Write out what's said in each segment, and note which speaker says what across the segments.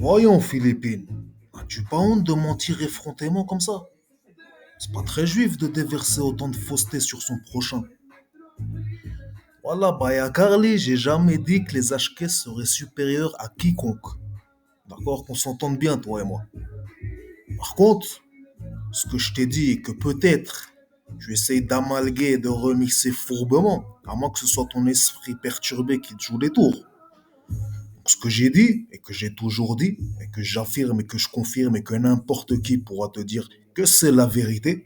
Speaker 1: Voyons, Philippine, as-tu pas honte de mentir effrontément comme ça? C'est pas très juif de déverser autant de fausseté sur son prochain. Voilà, Baya Carly, j'ai jamais dit que les HK seraient supérieurs à quiconque. D'accord, qu'on s'entende bien, toi et moi. Par contre, ce que je t'ai dit est que peut-être tu essayes d'amalguer et de remixer fourbement, à moins que ce soit ton esprit perturbé qui te joue des tours. Donc, ce que j'ai dit, et que j'ai toujours dit, et que j'affirme et que je confirme, et que n'importe qui pourra te dire que c'est la vérité,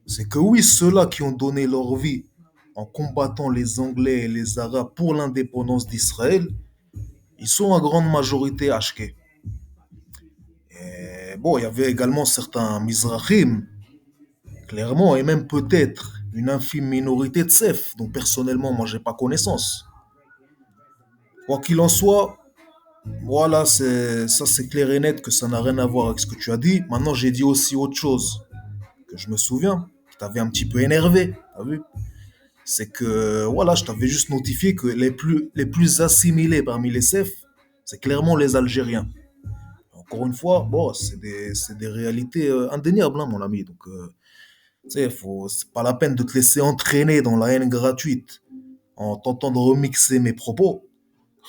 Speaker 1: c'est que oui, ceux-là qui ont donné leur vie en combattant les Anglais et les Arabes pour l'indépendance d'Israël, ils sont en grande majorité HK. Et bon, il y avait également certains Mizrahim, clairement, et même peut-être une infime minorité de Sef, dont personnellement, moi, j'ai pas connaissance. Quoi qu'il en soit, voilà, ça c'est clair et net que ça n'a rien à voir avec ce que tu as dit. Maintenant, j'ai dit aussi autre chose que je me souviens, qui t'avait un petit peu énervé, t'as vu? C'est que, voilà, je t'avais juste notifié que les plus assimilés parmi les Sef, c'est clairement les Algériens. Encore une fois, bon, c'est des réalités indéniables, hein, mon ami. Donc, tu sais, c'est pas la peine de te laisser entraîner dans la haine gratuite en tentant de remixer mes propos.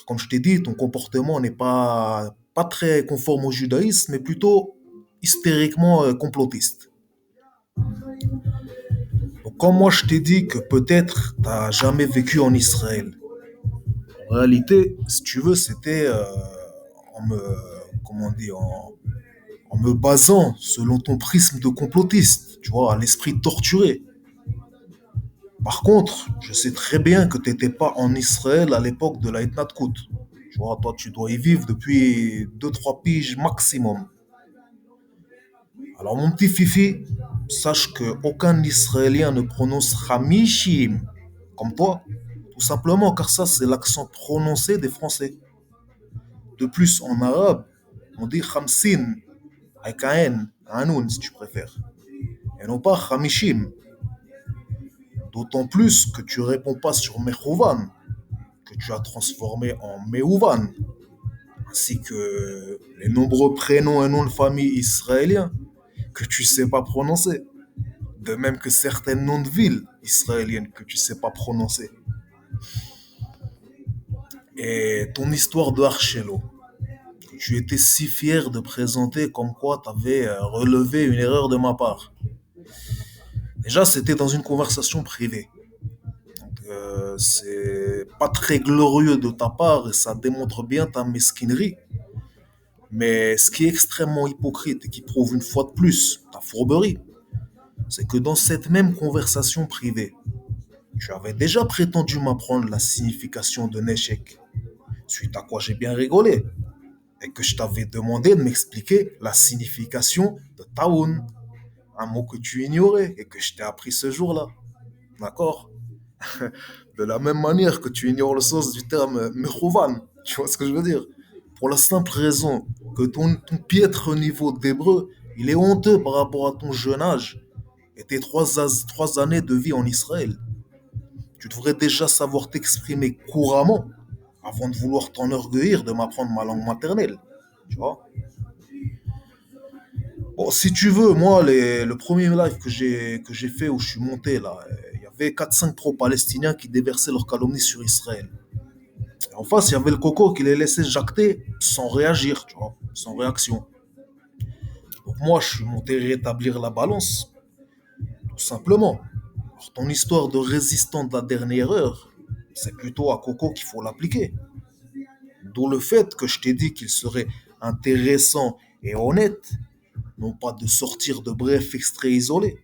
Speaker 1: Comme je t'ai dit, ton comportement n'est pas très conforme au judaïsme, mais plutôt hystériquement complotiste. Donc, comme moi je t'ai dit que peut-être t'as jamais vécu en Israël, en réalité, si tu veux, c'était en me, comment dire, en me basant selon ton prisme de complotiste, tu vois, à l'esprit torturé. Par contre, je sais très bien que tu n'étais pas en Israël à l'époque de la Ethnat Kout. Tu vois, toi, tu dois y vivre depuis deux-trois piges maximum. Alors, mon petit Fifi, sache que aucun Israélien ne prononce Hamishim comme toi, tout simplement car ça, c'est l'accent prononcé des Français. De plus, en arabe, on dit Khamsin, avec un N, un Noun si tu préfères, et non pas Hamishim. D'autant plus que tu réponds pas sur Mechouvan, que tu as transformé en Mehouvan, ainsi que les nombreux prénoms et noms de famille israéliens que tu sais pas prononcer. De même que certains noms de villes israéliennes que tu sais pas prononcer. Et ton histoire de Archello, que tu étais si fier de présenter comme quoi tu avais relevé une erreur de ma part. Déjà, c'était dans une conversation privée. C'est pas très glorieux de ta part et ça démontre bien ta mesquinerie. Mais ce qui est extrêmement hypocrite et qui prouve une fois de plus ta fourberie, c'est que dans cette même conversation privée, tu avais déjà prétendu m'apprendre la signification de échec, suite à quoi j'ai bien rigolé, et que je t'avais demandé de m'expliquer la signification de Taoun, un mot que tu ignorais et que je t'ai appris ce jour-là. D'accord? De la même manière que tu ignores le sens du terme Mechouvan. Tu vois ce que je veux dire? Pour la simple raison que ton piètre niveau d'hébreu, il est honteux par rapport à ton jeune âge et tes trois années de vie en Israël. Tu devrais déjà savoir t'exprimer couramment avant de vouloir t'enorgueillir de m'apprendre ma langue maternelle. Tu vois? Bon, si tu veux, moi, le premier live que j'ai fait où je suis monté, là, il y avait quatre cinq pro-palestiniens qui déversaient leurs calomnies sur Israël. Et en face, il y avait le coco qui les laissait jacter sans réagir, tu vois, sans réaction. Donc moi, je suis monté rétablir la balance, tout simplement. Alors, ton histoire de résistant de la dernière heure, c'est plutôt à Coco qu'il faut l'appliquer. D'où le fait que je t'ai dit qu'il serait intéressant et honnête, non pas de sortir de brefs extraits isolés,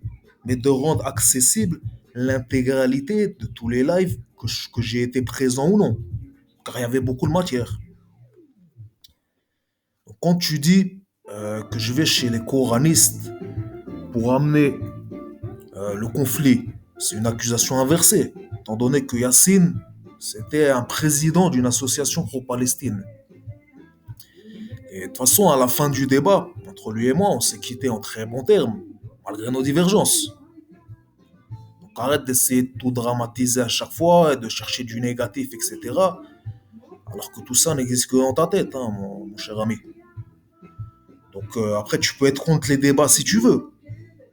Speaker 1: mais de rendre accessible l'intégralité de tous les lives que j'ai été présent ou non, car il y avait beaucoup de matière. Donc, quand tu dis que je vais chez les coranistes pour amener le conflit, c'est une accusation inversée, étant donné que Yassine, c'était un président d'une association pro-Palestine. Et de toute façon, à la fin du débat, entre lui et moi, on s'est quitté en très bons termes, malgré nos divergences. Donc arrête d'essayer de tout dramatiser à chaque fois et de chercher du négatif, etc. Alors que tout ça n'existe que dans ta tête, hein, mon cher ami. Donc après, tu peux être contre les débats si tu veux.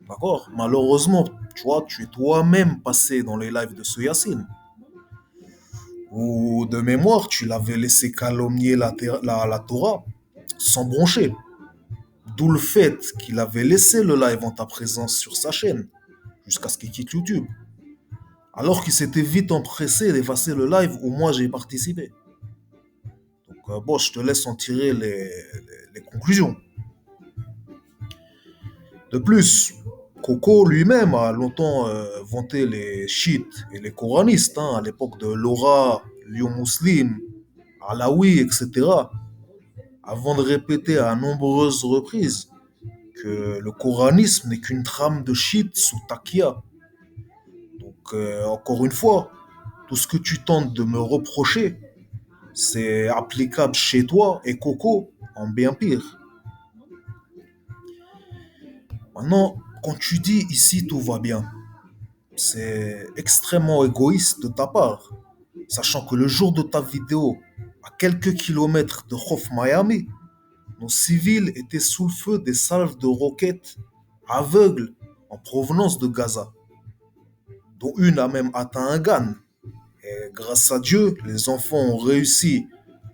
Speaker 1: D'accord? Malheureusement, tu vois, tu es toi-même passé dans les lives de ce Yacine. Ou de mémoire, tu l'avais laissé calomnier la Torah sans broncher. D'où le fait qu'il avait laissé le live en ta présence sur sa chaîne, jusqu'à ce qu'il quitte YouTube. Alors qu'il s'était vite empressé d'effacer le live où moi j'ai participé. Donc bon, je te laisse en tirer les conclusions. De plus, Coco lui-même a longtemps vanté les chiites et les coranistes, à l'époque de Laura, Lyon Muslim, Alaoui, etc., avant de répéter à nombreuses reprises que le coranisme n'est qu'une trame de chiites sous takia. Donc, encore une fois, tout ce que tu tentes de me reprocher, c'est applicable chez toi et Coco en bien pire. Maintenant, quand tu dis ici tout va bien, c'est extrêmement égoïste de ta part, sachant que le jour de ta vidéo, à quelques kilomètres de Hof Miami, nos civils étaient sous le feu des salves de roquettes aveugles en provenance de Gaza, dont une a même atteint un GAN. Et grâce à Dieu, les enfants ont réussi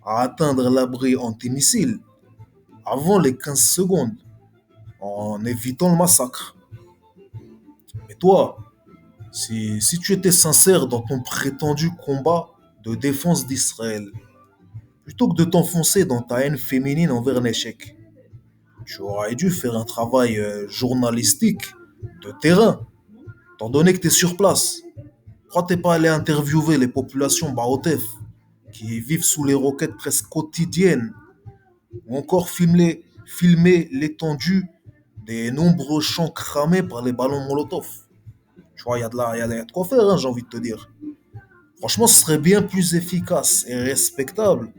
Speaker 1: à atteindre l'abri antimissile avant les 15 secondes, en évitant le massacre. Et toi, si tu étais sincère dans ton prétendu combat de défense d'Israël, plutôt que de t'enfoncer dans ta haine féminine envers l'échec, tu aurais dû faire un travail journalistique de terrain, étant donné que tu es sur place. Pourquoi t'es pas allé interviewer les populations Baotef qui vivent sous les roquettes presque quotidiennes, ou encore filmer l'étendue des nombreux champs cramés par les ballons Molotov? Tu vois, il y a de quoi faire, j'ai envie de te dire. Franchement, ce serait bien plus efficace et respectable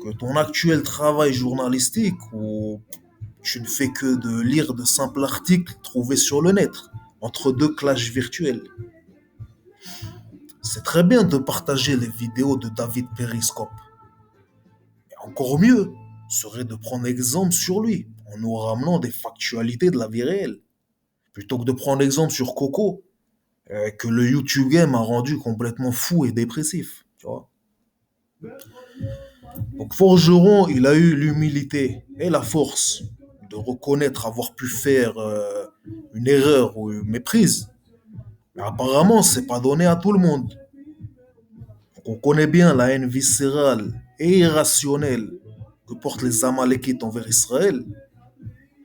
Speaker 1: que ton actuel travail journalistique où tu ne fais que de lire de simples articles trouvés sur le net, entre deux clashs virtuels. C'est très bien de partager les vidéos de David Periscope. Mais encore mieux serait de prendre exemple sur lui, en nous ramenant des factualités de la vie réelle. Plutôt que de prendre exemple sur Coco, que le YouTube Game a rendu complètement fou et dépressif. Tu vois. Donc Forgeron, il a eu l'humilité et la force de reconnaître avoir pu faire une erreur ou une méprise. Mais apparemment, c'est pas donné à tout le monde. Donc on connaît bien la haine viscérale et irrationnelle que portent les Amalekites envers Israël.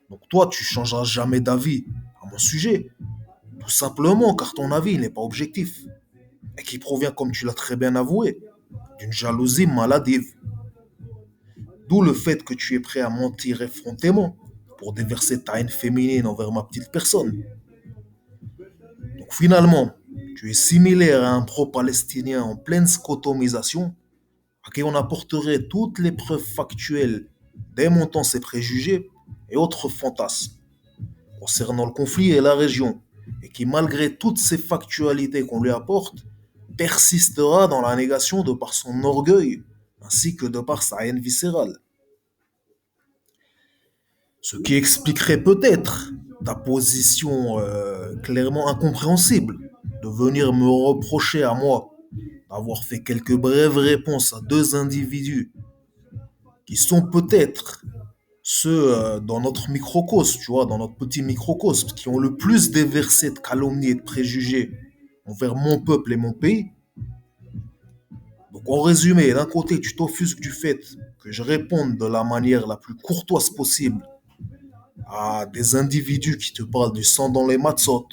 Speaker 1: Donc toi, tu changeras jamais d'avis à mon sujet. Tout simplement car ton avis n'est pas objectif. Et qui provient, comme tu l'as très bien avoué, d'une jalousie maladive. D'où le fait que tu es prêt à mentir effrontément pour déverser ta haine féminine envers ma petite personne. Donc finalement, tu es similaire à un pro-palestinien en pleine scotomisation, à qui on apporterait toutes les preuves factuelles démontant ses préjugés et autres fantasmes concernant le conflit et la région, et qui, malgré toutes ces factualités qu'on lui apporte, persistera dans la négation de par son orgueil, ainsi que de par sa haine viscérale. Ce qui expliquerait peut-être ta position clairement incompréhensible de venir me reprocher à moi d'avoir fait quelques brèves réponses à deux individus qui sont peut-être ceux dans notre microcosme, tu vois, dans notre petit microcosme, qui ont le plus déversé de calomnies et de préjugés envers mon peuple et mon pays. Donc en résumé, d'un côté, tu t'offusques du fait que je réponde de la manière la plus courtoise possible à des individus qui te parlent du sang dans les matzot,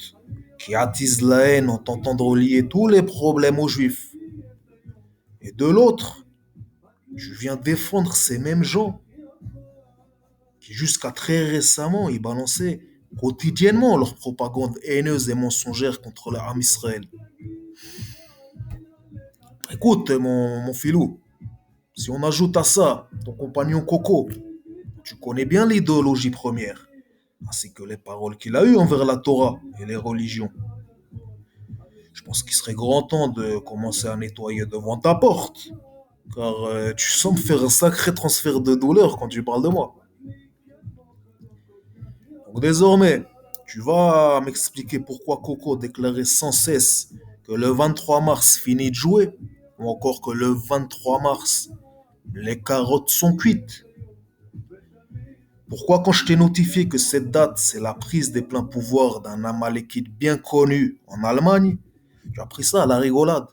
Speaker 1: qui attisent la haine en tentant de relier tous les problèmes aux juifs. Et de l'autre, tu viens défendre ces mêmes gens qui jusqu'à très récemment y balançaient quotidiennement leur propagande haineuse et mensongère contre l'âme Israël. Écoute, mon filou, si on ajoute à ça ton compagnon Coco, tu connais bien l'idéologie première, ainsi que les paroles qu'il a eues envers la Torah et les religions. Je pense qu'il serait grand temps de commencer à nettoyer devant ta porte, car tu sens me faire un sacré transfert de douleur quand tu parles de moi. Donc désormais, tu vas m'expliquer pourquoi Coco déclarait sans cesse que le 23 mars finit de jouer, ou encore que le 23 mars, les carottes sont cuites. Pourquoi quand je t'ai notifié que cette date, c'est la prise des pleins pouvoirs d'un Amalekite bien connu en Allemagne, tu as pris ça à la rigolade.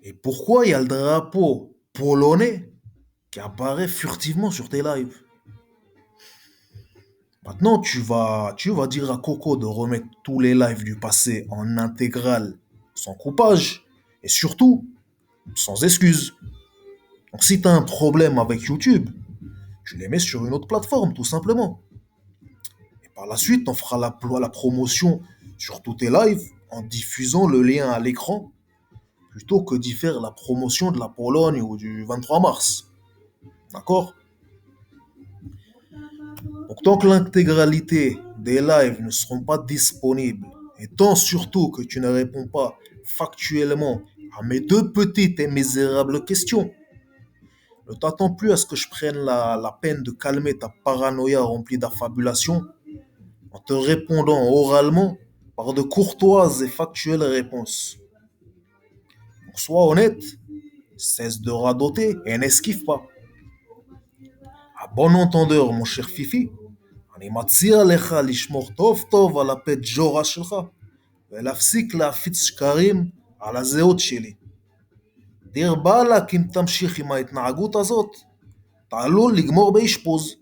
Speaker 1: Et pourquoi il y a le drapeau polonais qui apparaît furtivement sur tes lives? Maintenant, tu vas dire à Coco de remettre tous les lives du passé en intégrale, sans coupage, et surtout, sans excuse. Donc si tu as un problème avec YouTube, tu les mets sur une autre plateforme, tout simplement. Et par la suite, on fera la promotion sur tous tes lives en diffusant le lien à l'écran, plutôt que d'y faire la promotion de la Pologne ou du 23 mars. D'accord? Donc tant que l'intégralité des lives ne seront pas disponibles, et tant surtout que tu ne réponds pas factuellement à mes deux petites et misérables questions, ne t'attends plus à ce que je prenne la peine de calmer ta paranoïa remplie d'affabulation en te répondant oralement par de courtoises et factuelles réponses. Donc sois honnête, cesse de radoter et n'esquive pas. À bon entendeur, mon cher Fifi, אני מציע לך לשמור טוב טוב על הפט ג'ורה שלך ולהפסיק להפיץ שקרים על הזהות שלי. דיר באלק אם תמשיך עם ההתנהגות הזאת, אתה עלול לגמור באשפוז.